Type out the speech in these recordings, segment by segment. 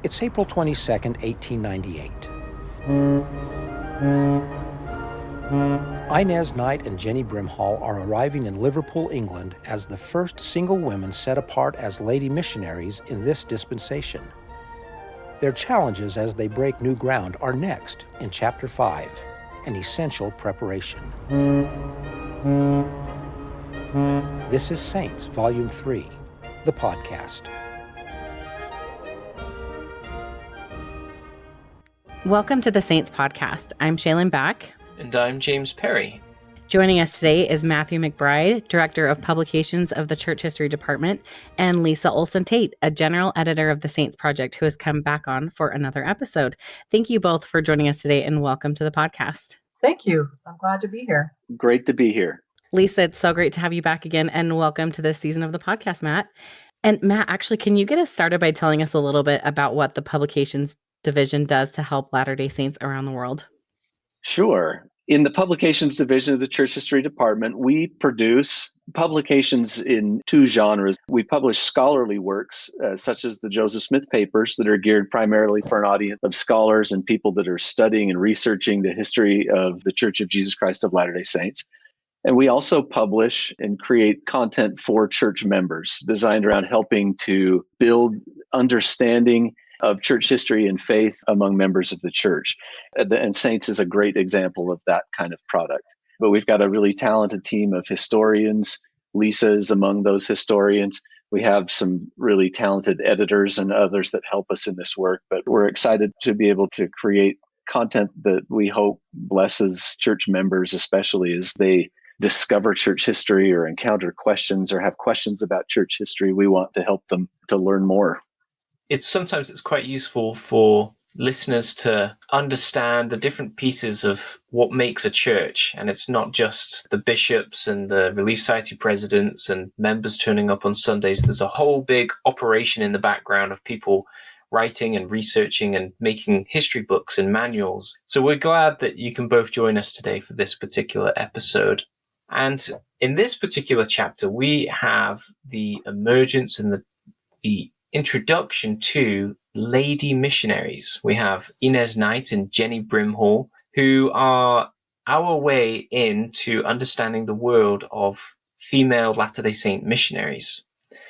It's April 22nd, 1898. Inez Knight and Jenny Brimhall are arriving in Liverpool, England as the first single women set apart as lady missionaries in this dispensation. Their challenges as they break new ground are next in Chapter 5, An Essential Preparation. This is Saints, Volume 3, the podcast. Welcome to the Saints podcast. I'm Shaylin Back. And I'm James Perry. Joining us today is Matthew McBride, Director of Publications of the Church History Department, and Lisa Olson-Tate, a General Editor of the Saints Project, who has come back on for another episode. Thank you both for joining us today and welcome to the podcast. Thank you. I'm glad to be here. Great to be here. Lisa, it's so great to have you back again and welcome to this season of the podcast, Matt. And Matt, actually, can you get us started by telling us a little bit about what the Publications Division does to help Latter-day Saints around the world? Sure. In the Publications Division of the Church History Department, we produce publications in two genres. We publish scholarly works, such as the Joseph Smith Papers, that are geared primarily for an audience of scholars and people that are studying and researching the history of the Church of Jesus Christ of Latter-day Saints. And we also publish and create content for church members designed around helping to build understanding of church history and faith among members of the church. And Saints is a great example of that kind of product. But we've got a really talented team of historians. Lisa is among those historians. We have some really talented editors and others that help us in this work. But we're excited to be able to create content that we hope blesses church members, especially as they discover church history or encounter questions or have questions about church history. We want to help them to learn more. Sometimes it's quite useful for listeners to understand the different pieces of what makes a church. And it's not just the bishops and the Relief Society presidents and members turning up on Sundays. There's a whole big operation in the background of people writing and researching and making history books and manuals. So we're glad that you can both join us today for this particular episode. And in this particular chapter, we have the emergence and the introduction to lady missionaries. We have Inez Knight and Jenny Brimhall, who are our way into understanding the world of female Latter-day Saint missionaries.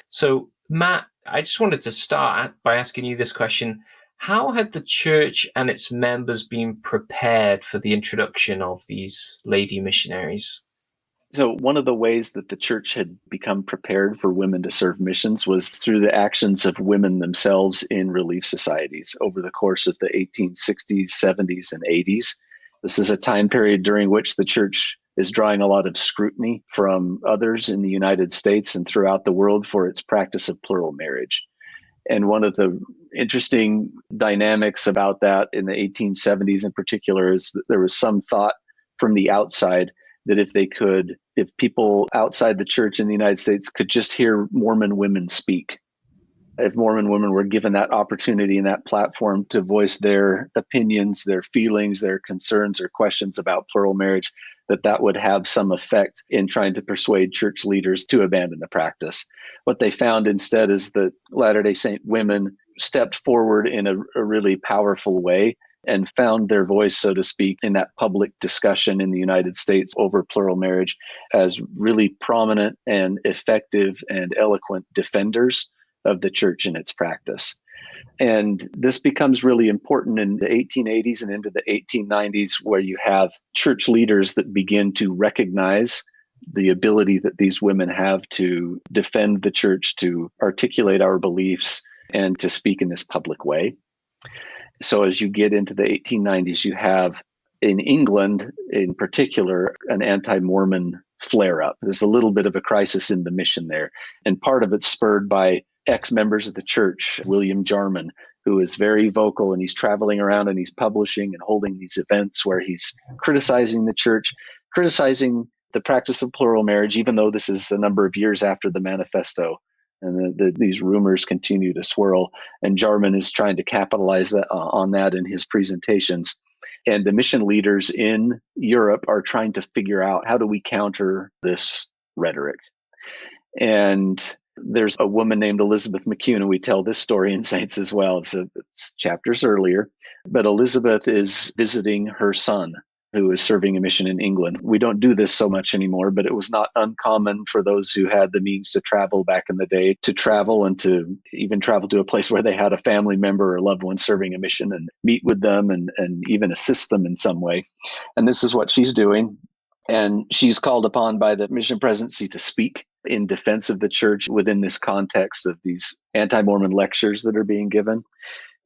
So, Matt, I just wanted to start by asking you this question. How had the church and its members been prepared for the introduction of these lady missionaries? So one of the ways that the church had become prepared for women to serve missions was through the actions of women themselves in relief societies over the course of the 1860s, 70s, and 80s. This is a time period during which the church is drawing a lot of scrutiny from others in the United States and throughout the world for its practice of plural marriage. And one of the interesting dynamics about that in the 1870s in particular is that there was some thought from the outside that if people outside the church in the United States could just hear Mormon women speak, if Mormon women were given that opportunity and that platform to voice their opinions, their feelings, their concerns or questions about plural marriage, that would have some effect in trying to persuade church leaders to abandon the practice. What they found instead is that Latter-day Saint women stepped forward in a really powerful way and found their voice, so to speak, in that public discussion in the United States over plural marriage as really prominent and effective and eloquent defenders of the church and its practice. And this becomes really important in the 1880s and into the 1890s, where you have church leaders that begin to recognize the ability that these women have to defend the church, to articulate our beliefs, and to speak in this public way. So as you get into the 1890s, you have in England in particular an anti-Mormon flare-up. There's a little bit of a crisis in the mission there. And part of it's spurred by ex-members of the church, William Jarman, who is very vocal, and he's traveling around and he's publishing and holding these events where he's criticizing the church, criticizing the practice of plural marriage, even though this is a number of years after the manifesto. And these rumors continue to swirl. And Jarman is trying to capitalize on that in his presentations. And the mission leaders in Europe are trying to figure out, how do we counter this rhetoric? And There's a woman named Elizabeth McCune, and we tell this story in Saints as well. It's chapters earlier. But Elizabeth is visiting her son, who is serving a mission in England. We don't do this so much anymore, but it was not uncommon for those who had the means to travel back in the day to travel and to even travel to a place where they had a family member or loved one serving a mission and meet with them and even assist them in some way. And this is what she's doing. And she's called upon by the mission presidency to speak in defense of the church within this context of these anti-Mormon lectures that are being given.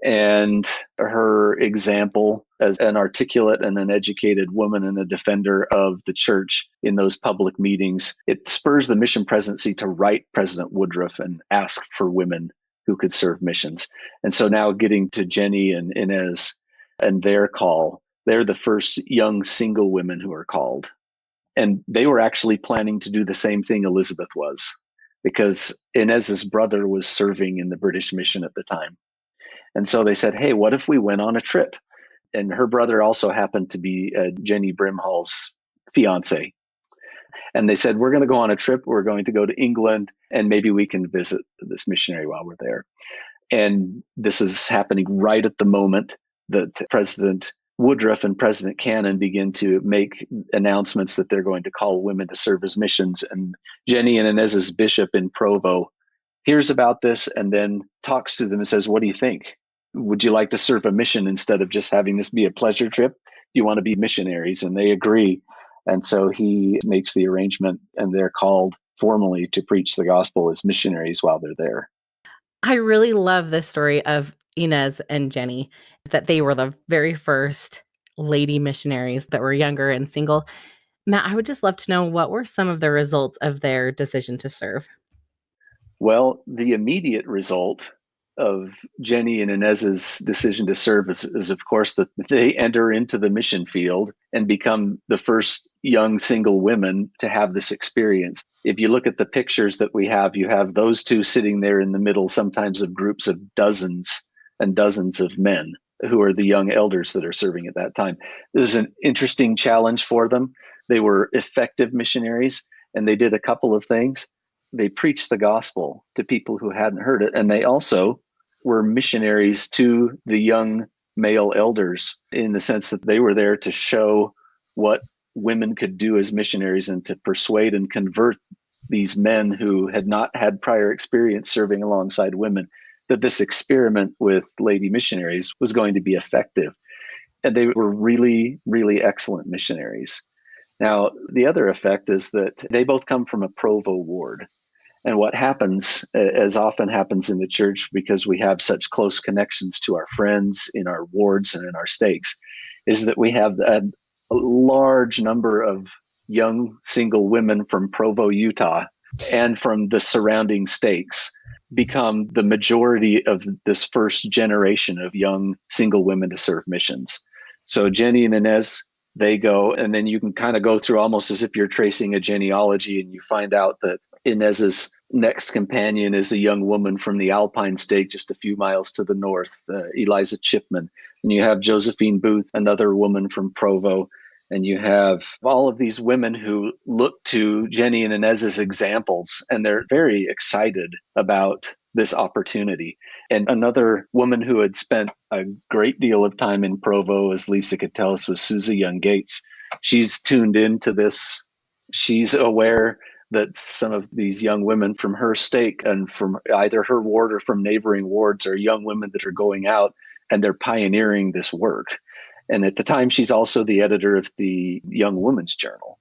And her example as an articulate and an educated woman and a defender of the church in those public meetings, it spurs the mission presidency to write President Woodruff and ask for women who could serve missions. And so now getting to Jenny and Inez and their call, they're the first young single women who are called. And they were actually planning to do the same thing Elizabeth was, because Inez's brother was serving in the British mission at the time. And so they said, hey, what if we went on a trip? And her brother also happened to be Jenny Brimhall's fiance. And they said, we're going to go on a trip. We're going to go to England, and maybe we can visit this missionary while we're there. And this is happening right at the moment that President Woodruff and President Cannon begin to make announcements that they're going to call women to serve as missions. And Jenny and Inez's bishop in Provo hears about this and then talks to them and says, what do you think? Would you like to serve a mission instead of just having this be a pleasure trip? Do you want to be missionaries? And they agree. And so he makes the arrangement, and they're called formally to preach the gospel as missionaries while they're there. I really love the story of Inez and Jenny, that they were the very first lady missionaries that were younger and single. Matt, I would just love to know, what were some of the results of their decision to serve? Well, the immediate result of Jenny and Inez's decision to serve is of course, that they enter into the mission field and become the first young single women to have this experience. If you look at the pictures that we have, you have those two sitting there in the middle, sometimes of groups of dozens and dozens of men who are the young elders that are serving at that time. It was an interesting challenge for them. They were effective missionaries, and they did a couple of things. They preached the gospel to people who hadn't heard it, and they also were missionaries to the young male elders, in the sense that they were there to show what women could do as missionaries and to persuade and convert these men who had not had prior experience serving alongside women, that this experiment with lady missionaries was going to be effective. And they were really, really excellent missionaries. Now, the other effect is that they both come from a Provo ward. And what happens, as often happens in the church, because we have such close connections to our friends in our wards and in our stakes, is that we have a large number of young single women from Provo, Utah, and from the surrounding stakes become the majority of this first generation of young single women to serve missions. So Jenny and Inez, they go, and then you can kind of go through almost as if you're tracing a genealogy, and you find out that Inez's next companion is a young woman from the Alpine Stake, just a few miles to the north, Eliza Chipman. And you have Josephine Booth, another woman from Provo. And you have all of these women who look to Jenny and Inez as examples, and they're very excited about this opportunity. And another woman who had spent a great deal of time in Provo, as Lisa could tell us, was Susie Young Gates. She's tuned into this. She's aware that some of these young women from her stake and from either her ward or from neighboring wards are young women that are going out, and they're pioneering this work. And at the time, she's also the editor of the Young Women's Journal.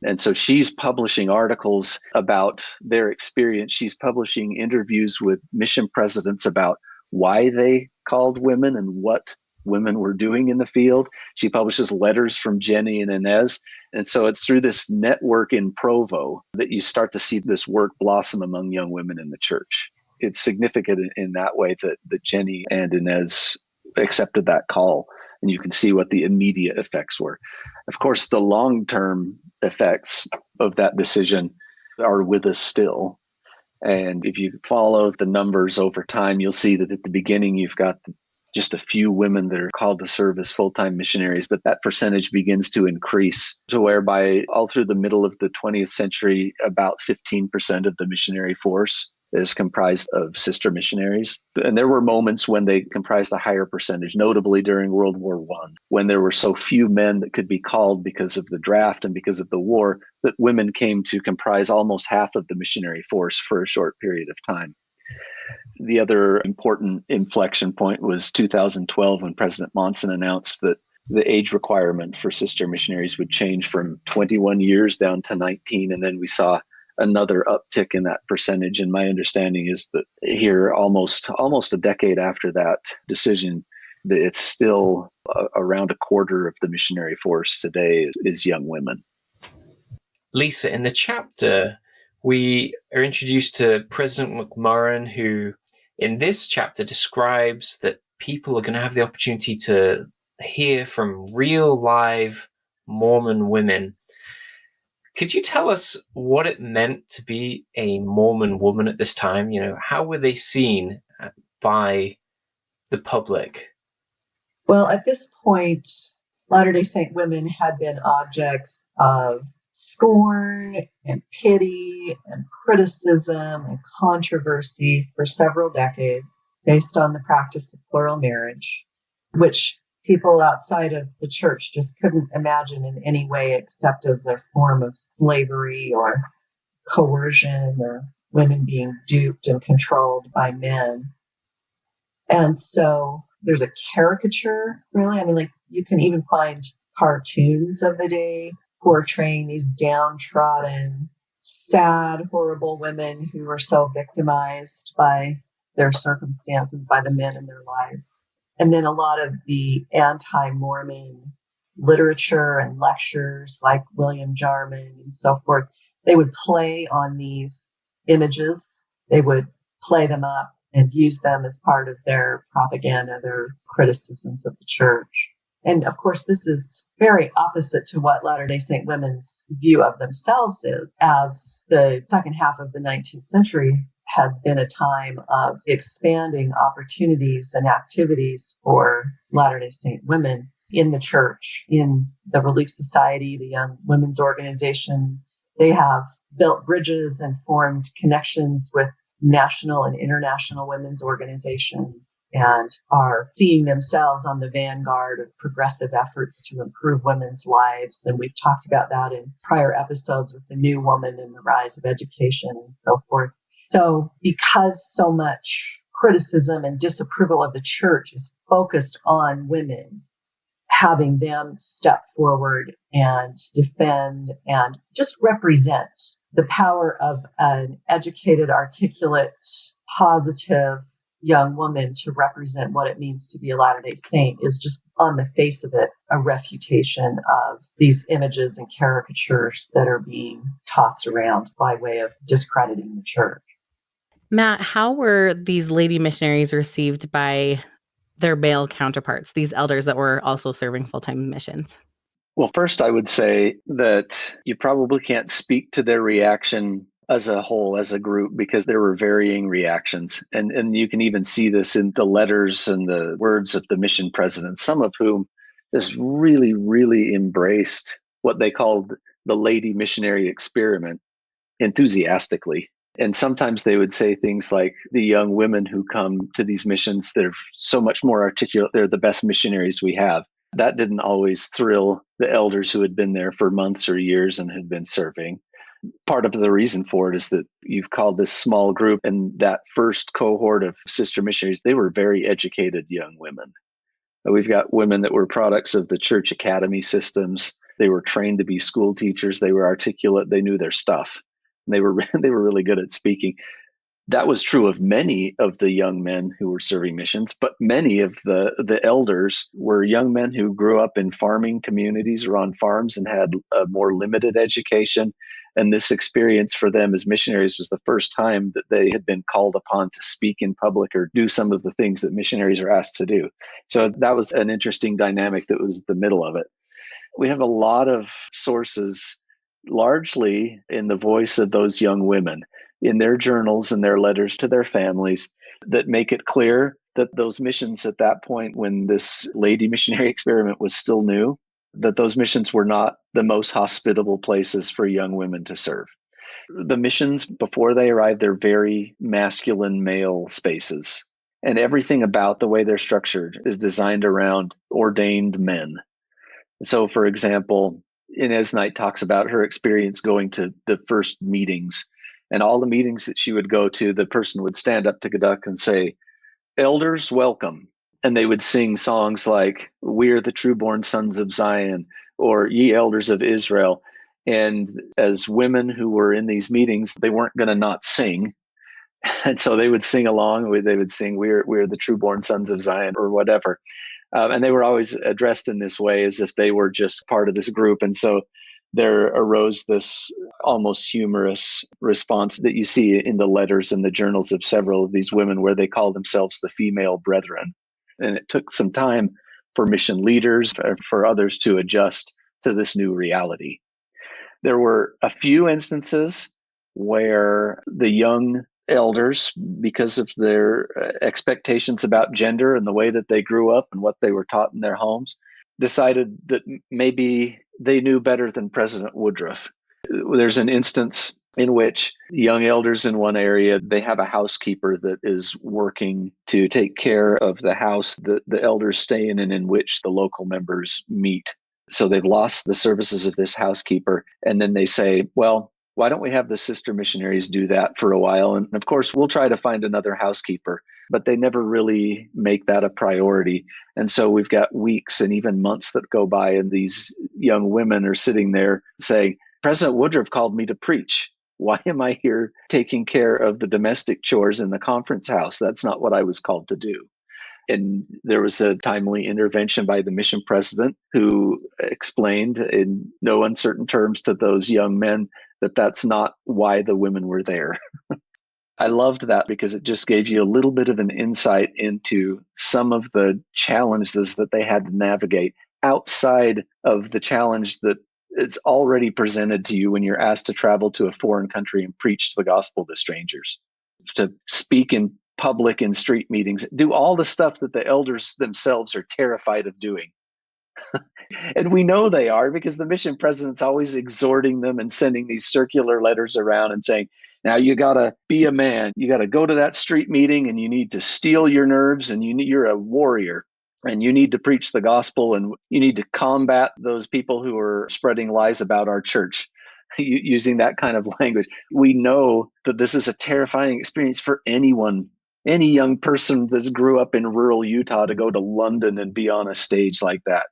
And so she's publishing articles about their experience. She's publishing interviews with mission presidents about why they called women and what women were doing in the field. She publishes letters from Jenny and Inez. And so it's through this network in Provo that you start to see this work blossom among young women in the church. It's significant in that way that Jenny and Inez accepted that call. And you can see what the immediate effects were. Of course, the long-term effects of that decision are with us still. And if you follow the numbers over time, you'll see that at the beginning, you've got just a few women that are called to serve as full-time missionaries, but that percentage begins to increase to whereby all through the middle of the 20th century, about 15% of the missionary force is comprised of sister missionaries. And there were moments when they comprised a higher percentage, notably during World War I, when there were so few men that could be called because of the draft and because of the war, that women came to comprise almost half of the missionary force for a short period of time. The other important inflection point was 2012, when President Monson announced that the age requirement for sister missionaries would change from 21 years down to 19. And then we saw another uptick in that percentage. And my understanding is that here, almost a decade after that decision, that it's still around a quarter of the missionary force today is young women. Lisa, in the chapter, we are introduced to President McMurrin, who in this chapter describes that people are going to have the opportunity to hear from real live Mormon women. Could you tell us what it meant to be a Mormon woman at this time? How were they seen by the public? Well, at this point, Latter-day Saint women had been objects of scorn and pity and criticism and controversy for several decades based on the practice of plural marriage, which people outside of the church just couldn't imagine in any way except as a form of slavery or coercion or women being duped and controlled by men. And so there's a caricature, really. I mean, like, you can even find cartoons of the day portraying these downtrodden, sad, horrible women who were so victimized by their circumstances, by the men in their lives. And then a lot of the anti-Mormon literature and lectures like William Jarman and so forth, they would play on these images. They would play them up and use them as part of their propaganda, their criticisms of the church. And of course, this is very opposite to what Latter-day Saint women's view of themselves is, as the second half of the 19th century has been a time of expanding opportunities and activities for Latter-day Saint women in the church, in the Relief Society, the Young Women's Organization. They have built bridges and formed connections with national and international women's organizations and are seeing themselves on the vanguard of progressive efforts to improve women's lives. And we've talked about that in prior episodes with the New Woman and the rise of education and so forth. So because so much criticism and disapproval of the church is focused on women, having them step forward and defend and just represent the power of an educated, articulate, positive young woman to represent what it means to be a Latter-day Saint is just, on the face of it, a refutation of these images and caricatures that are being tossed around by way of discrediting the church. Matt, how were these lady missionaries received by their male counterparts, these elders that were also serving full-time missions? Well, first, I would say that you probably can't speak to their reaction as a whole, as a group, because there were varying reactions. And you can even see this in the letters and the words of the mission presidents, some of whom just really, really embraced what they called the lady missionary experiment enthusiastically. And sometimes they would say things like, the young women who come to these missions, they're so much more articulate, they're the best missionaries we have. That didn't always thrill the elders who had been there for months or years and had been serving. Part of the reason for it is that you've called this small group, and that first cohort of sister missionaries, they were very educated young women. We've got women that were products of the church academy systems. They were trained to be school teachers. They were articulate. They knew their stuff. And they were really good at speaking. That was true of many of the young men who were serving missions, but many of the elders were young men who grew up in farming communities or on farms and had a more limited education. And this experience for them as missionaries was the first time that they had been called upon to speak in public or do some of the things that missionaries are asked to do. So that was an interesting dynamic that was the middle of it. We have a lot of sources, largely in the voice of those young women, in their journals and their letters to their families, that make it clear that those missions at that point, when this lady missionary experiment was still new, that those missions were not the most hospitable places for young women to serve. The missions, before they arrive, they're very masculine male spaces. And everything about the way they're structured is designed around ordained men. So, for example, Inez Knight talks about her experience going to the first meetings. And all the meetings that she would go to, the person would stand up to Gaduk and say, "Elders, welcome." And they would sing songs like, "We are the true-born sons of Zion," or "Ye elders of Israel." And as women who were in these meetings, they weren't going to not sing. And so they would sing along. They would sing, we're the true-born sons of Zion," or whatever. And they were always addressed in this way as if they were just part of this group. And so there arose this almost humorous response that you see in the letters and the journals of several of these women, where they call themselves the female brethren. And it took some time for mission leaders, for others to adjust to this new reality. There were a few instances where the young elders, because of their expectations about gender and the way that they grew up and what they were taught in their homes, decided that maybe they knew better than President Woodruff. There's an instance in which young elders in one area, they have a housekeeper that is working to take care of the house that the elders stay in and in which the local members meet. So they've lost the services of this housekeeper. And then they say, well, why don't we have the sister missionaries do that for a while? And of course, we'll try to find another housekeeper, but they never really make that a priority. And so we've got weeks and even months that go by, and these young women are sitting there saying, "President Woodruff called me to preach. Why am I here taking care of the domestic chores in the conference house? That's not what I was called to do." And there was a timely intervention by the mission president, who explained in no uncertain terms to those young men that that's not why the women were there. I loved that because it just gave you a little bit of an insight into some of the challenges that they had to navigate outside of the challenge that is already presented to you when you're asked to travel to a foreign country and preach the gospel to strangers, to speak in public in street meetings, do all the stuff that the elders themselves are terrified of doing. And we know they are, because the mission president's always exhorting them and sending these circular letters around and saying, now you got to be a man. You got to go to that street meeting and you need to steel your nerves, and you're a warrior, and you need to preach the gospel, and you need to combat those people who are spreading lies about our church. Using that kind of language. We know that this is a terrifying experience for anyone, any young person that grew up in rural Utah, to go to London and be on a stage like that.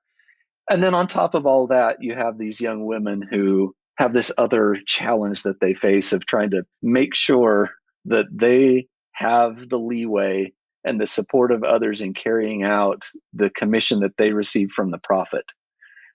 And then on top of all that, you have these young women who have this other challenge that they face of trying to make sure that they have the leeway and the support of others in carrying out the commission that they received from the prophet.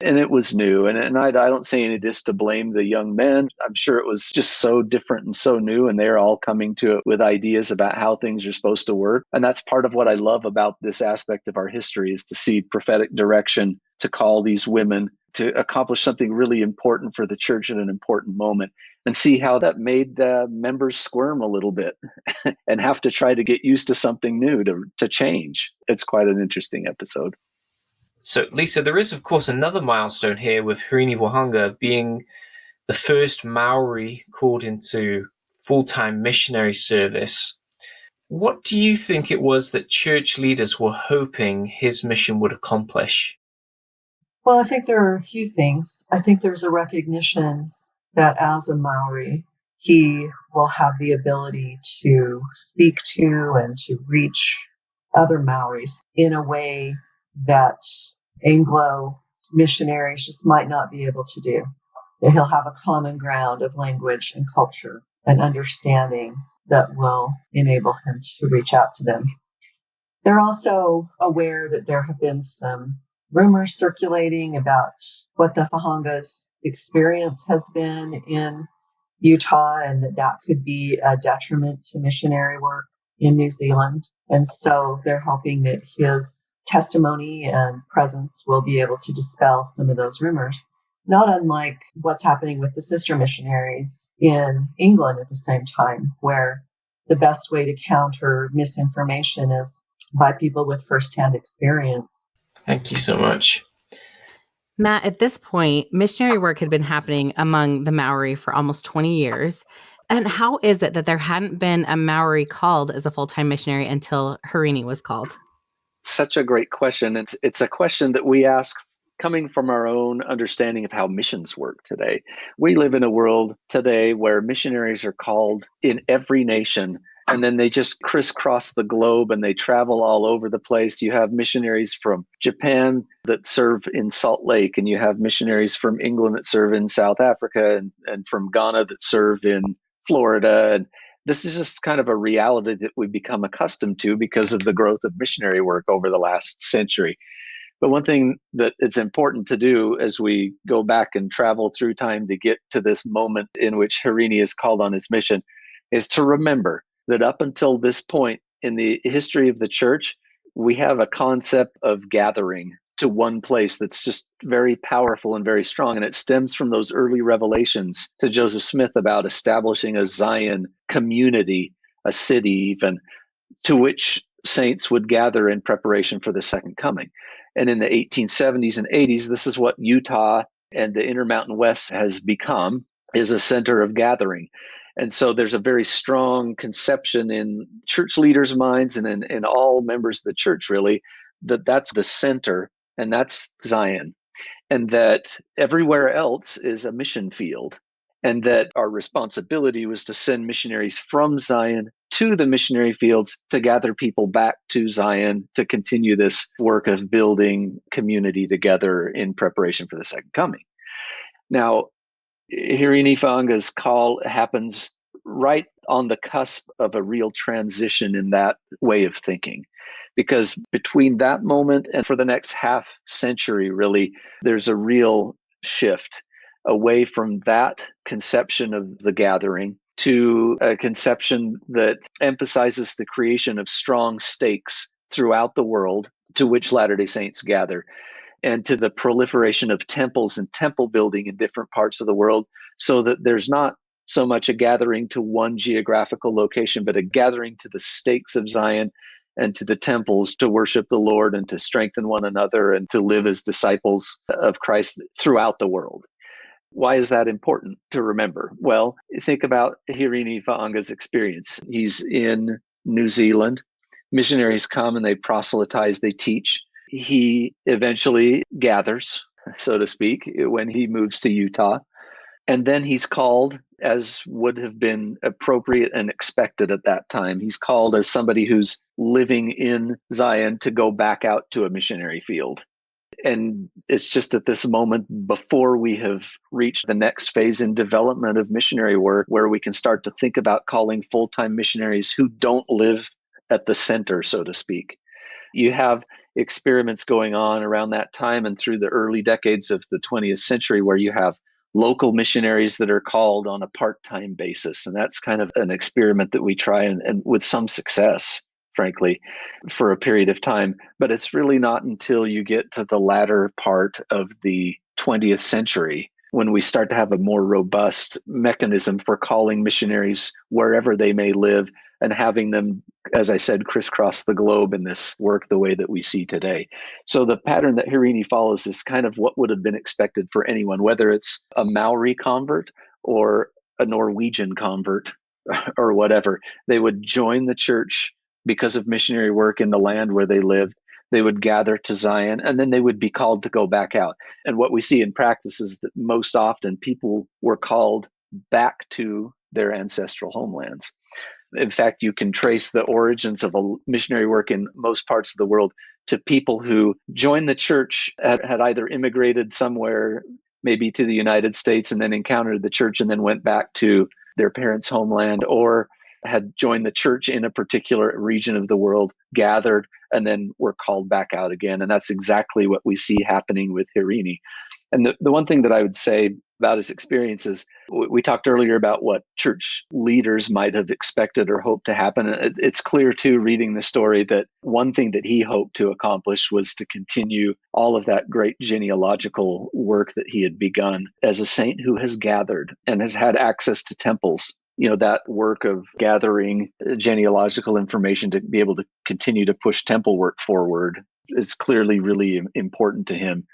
And it was new. And I don't say any of this to blame the young men. I'm sure it was just so different and so new, and they're all coming to it with ideas about how things are supposed to work. And that's part of what I love about this aspect of our history, is to see prophetic direction, to call these women to accomplish something really important for the church at an important moment, and see how that made members squirm a little bit and have to try to get used to something new, to change. It's quite an interesting episode. So, Lisa, there is, of course, another milestone here with Harini Wahanga being the first Maori called into full-time missionary service. What do you think it was that church leaders were hoping his mission would accomplish? Well, I think there are a few things. I think there's a recognition that as a Maori, he will have the ability to speak to and to reach other Maoris in a way that Anglo missionaries just might not be able to do. That he'll have a common ground of language and culture and understanding that will enable him to reach out to them. They're also aware that there have been some rumors circulating about what the Wahanga's experience has been in Utah, and that could be a detriment to missionary work in New Zealand. And so they're hoping that his testimony and presence will be able to dispel some of those rumors, not unlike what's happening with the sister missionaries in England at the same time, where the best way to counter misinformation is by people with firsthand experience. Thank you so much. Matt, at this point, missionary work had been happening among the Maori for almost 20 years. And how is it that there hadn't been a Maori called as a full-time missionary until Harini was called? Such a great question. It's a question that we ask coming from our own understanding of how missions work today. We live in a world today where missionaries are called in every nation, and then they just crisscross the globe and they travel all over the place. You have missionaries from Japan that serve in Salt Lake, and you have missionaries from England that serve in South Africa, and from Ghana that serve in Florida. And this is just kind of a reality that we've become accustomed to because of the growth of missionary work over the last century. But one thing that it's important to do as we go back and travel through time to get to this moment in which Harini is called on his mission is to remember that up until this point in the history of the church, we have a concept of gathering to one place that's just very powerful and very strong. And it stems from those early revelations to Joseph Smith about establishing a Zion community, a city even, to which saints would gather in preparation for the second coming. And in the 1870s and 80s, this is what Utah and the Intermountain West has become, is a center of gathering. And so there's a very strong conception in church leaders' minds and in all members of the church, really, that that's the center and that's Zion. And that everywhere else is a mission field. And that our responsibility was to send missionaries from Zion to the missionary fields to gather people back to Zion to continue this work of building community together in preparation for the second coming. Now, Harini Fa'anga's call happens right on the cusp of a real transition in that way of thinking. Because between that moment and for the next half century, really, there's a real shift away from that conception of the gathering to a conception that emphasizes the creation of strong stakes throughout the world to which Latter-day Saints gather, and to the proliferation of temples and temple building in different parts of the world, so that there's not so much a gathering to one geographical location, but a gathering to the stakes of Zion and to the temples to worship the Lord and to strengthen one another and to live as disciples of Christ throughout the world. Why is that important to remember? Well, think about Harini Fa'anga's experience. He's in New Zealand. Missionaries come and they proselytize, they teach. He eventually gathers, so to speak, when he moves to Utah. And then he's called, as would have been appropriate and expected at that time. He's called as somebody who's living in Zion to go back out to a missionary field. And it's just at this moment before we have reached the next phase in development of missionary work where we can start to think about calling full-time missionaries who don't live at the center, so to speak. You have experiments going on around that time and through the early decades of the 20th century where you have local missionaries that are called on a part-time basis. And that's kind of an experiment that we try and with some success, frankly, for a period of time. But it's really not until you get to the latter part of the 20th century when we start to have a more robust mechanism for calling missionaries wherever they may live and having them, as I said, crisscross the globe in this work the way that we see today. So the pattern that Harini follows is kind of what would have been expected for anyone, whether it's a Maori convert or a Norwegian convert or whatever. They would join the church because of missionary work in the land where they lived. They would gather to Zion, and then they would be called to go back out. And what we see in practice is that most often people were called back to their ancestral homelands. In fact, you can trace the origins of a missionary work in most parts of the world to people who joined the church, had either immigrated somewhere, maybe to the United States, and then encountered the church and then went back to their parents' homeland, or had joined the church in a particular region of the world, gathered, and then were called back out again. And that's exactly what we see happening with Harini. And the one thing that I would say about his experiences, we talked earlier about what church leaders might have expected or hoped to happen. It's clear, too, reading the story, that one thing that he hoped to accomplish was to continue all of that great genealogical work that he had begun as a saint who has gathered and has had access to temples. You know, that work of gathering genealogical information to be able to continue to push temple work forward is clearly really important to him.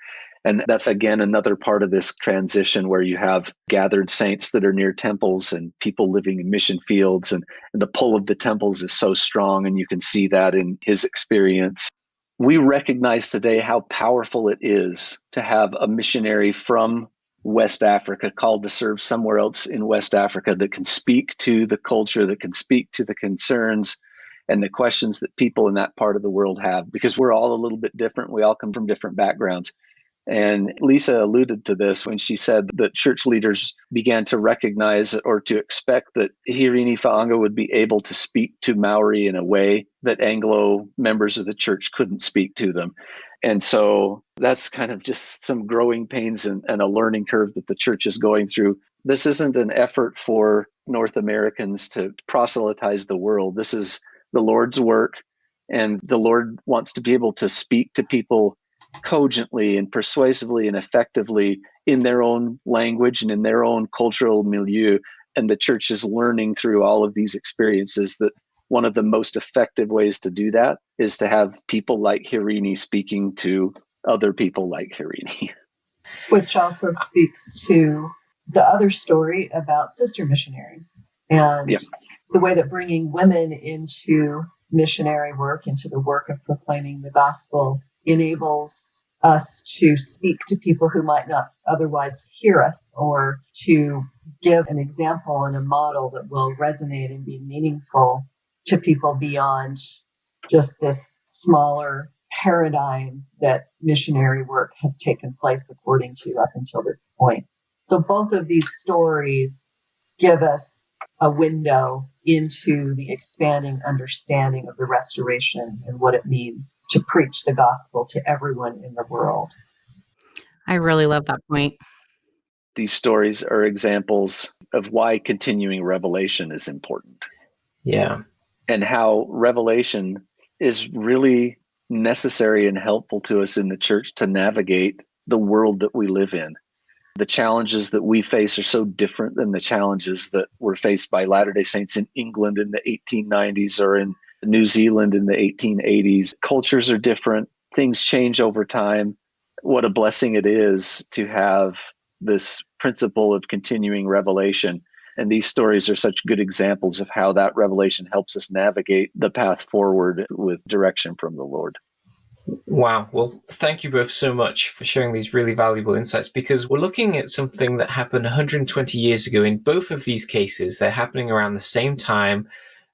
And that's, again, another part of this transition where you have gathered saints that are near temples and people living in mission fields. And the pull of the temples is so strong, and you can see that in his experience. We recognize today how powerful it is to have a missionary from West Africa called to serve somewhere else in West Africa that can speak to the culture, that can speak to the concerns and the questions that people in that part of the world have, because we're all a little bit different. We all come from different backgrounds. And Lisa alluded to this when she said that church leaders began to recognize or to expect that Hirini Fa'anga would be able to speak to Maori in a way that Anglo members of the church couldn't speak to them. And so that's kind of just some growing pains and a learning curve that the church is going through. This isn't an effort for North Americans to proselytize the world. This is the Lord's work, and the Lord wants to be able to speak to people cogently and persuasively and effectively in their own language and in their own cultural milieu. And the church is learning through all of these experiences that one of the most effective ways to do that is to have people like Hirini speaking to other people like Hirini. Which also speaks to the other story about sister missionaries and the way that bringing women into missionary work, into the work of proclaiming the gospel, enables us to speak to people who might not otherwise hear us, or to give an example and a model that will resonate and be meaningful to people beyond just this smaller paradigm that missionary work has taken place according to up until this point. So both of these stories give us a window into the expanding understanding of the restoration and what it means to preach the gospel to everyone in the world. I really love that point. These stories are examples of why continuing revelation is important. Yeah. And how revelation is really necessary and helpful to us in the church to navigate the world that we live in. The challenges that we face are so different than the challenges that were faced by Latter-day Saints in England in the 1890s or in New Zealand in the 1880s. Cultures are different. Things change over time. What a blessing it is to have this principle of continuing revelation. And these stories are such good examples of how that revelation helps us navigate the path forward with direction from the Lord. Wow. Well, thank you both so much for sharing these really valuable insights, because we're looking at something that happened 120 years ago. In both of these cases, they're happening around the same time,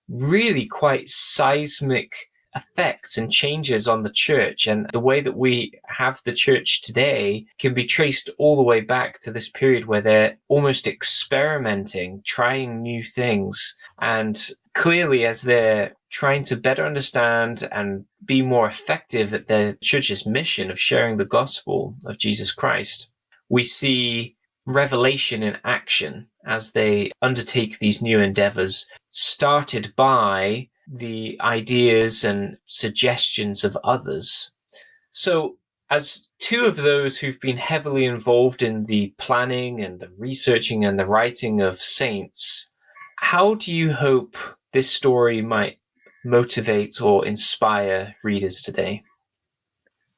really quite seismic effects and changes on the church. And the way that we have the church today can be traced all the way back to this period where they're almost experimenting, trying new things. And clearly, as they're trying to better understand and be more effective at their church's mission of sharing the gospel of Jesus Christ, we see revelation in action as they undertake these new endeavors, started by the ideas and suggestions of others. So, as two of those who've been heavily involved in the planning and the researching and the writing of saints, how do you hope this story might motivate or inspire readers today?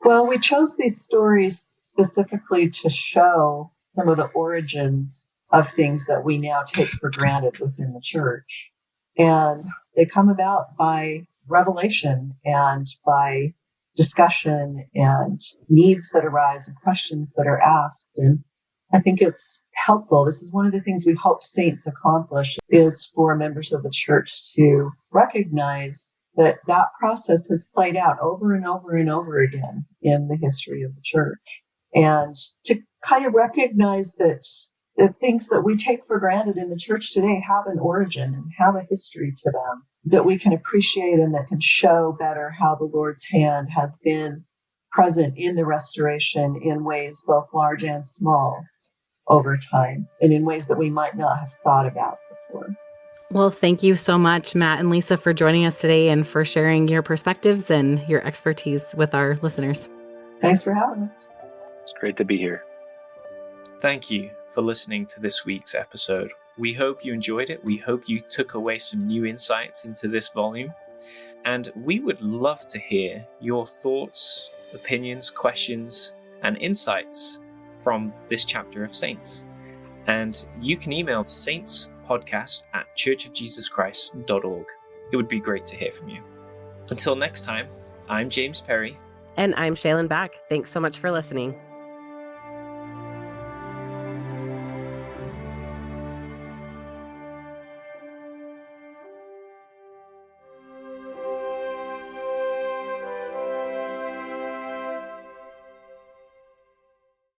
Well, we chose these stories specifically to show some of the origins of things that we now take for granted within the church. And they come about by revelation and by discussion and needs that arise and questions that are asked. And I think it's helpful. This is one of the things we hope saints accomplish, is for members of the church to recognize that that process has played out over and over and over again in the history of the church. And to kind of recognize that the things that we take for granted in the church today have an origin and have a history to them that we can appreciate and that can show better how the Lord's hand has been present in the restoration in ways both large and small over time, and in ways that we might not have thought about before. Well, thank you so much, Matt and Lisa, for joining us today and for sharing your perspectives and your expertise with our listeners. Thanks for having us. It's great to be here. Thank you for listening to this week's episode. We hope you enjoyed it. We hope you took away some new insights into this volume. And we would love to hear your thoughts, opinions, questions, and insights from this chapter of Saints. And you can email saintspodcast@churchofjesuschrist.org. It would be great to hear from you. Until next time, I'm James Perry. And I'm Shaylin Back. Thanks so much for listening.